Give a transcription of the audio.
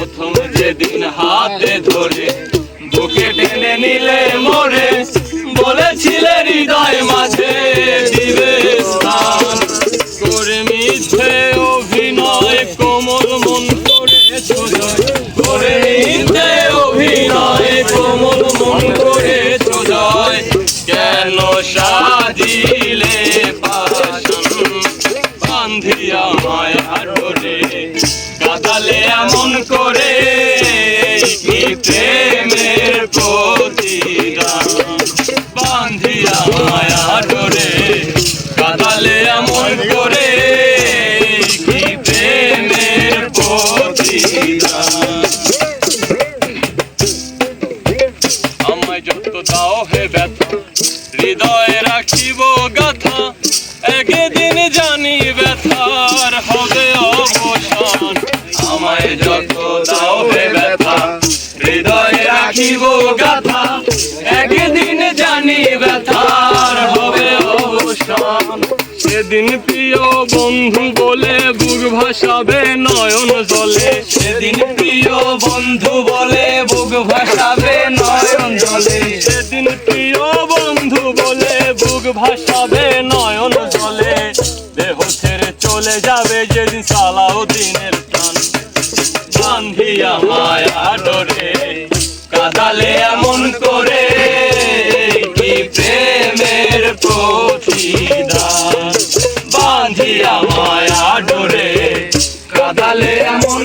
প্রথম যেদিন হাতে ধরে বুকে টেনে নিলে মোরে, বলেছিলে হৃদয় মাঝে দিবে স্থান। করে মিথ্যে অভিনয় কোমল মন করেছো জয়, করে মিথ্যে অভিনয় কোমল মন করেছো জয়। কেন সাজিলে পাশান বান্ধিয়া মায়ার ডোরে, কাঁদালে এমন করে কি প্রেমের প্রতিদান। বান্ধিয়া মায়ার ডোরে, কাঁদালে এমন করে কি প্রেমের প্রতিদান। আমায় যত দাও হে ব্যথা, হৃদয়ে রাখিব গাথা, একদিন জানি ব্যথার হবে অবসান। আমায় যত দাও হে ব্যথা, হৃদয়ে রাখিব গাথা, একদিন জানি ব্যথার হবে অবসান। সেদিন প্রিয় বন্ধু বলে বুক ভাসাবে নয়ন জলে, সেদিন প্রিয় বন্ধু বলে বুক ভাসাবে নয়ন জলে, সেদিন প্রিয় বন্ধু বলে বুক ভাসাবে নয়ন জলে। দেহ ছেড়ে চলে যাবে যেদিন সালাউদ্দিনের প্রাণ। বান্ধিয়া মায়া ডোরে, কাঁদালে এমন করে কি প্রেমের প্রতিদান। বান্ধিয়া মায়া ডোরে, কাঁদালে এমন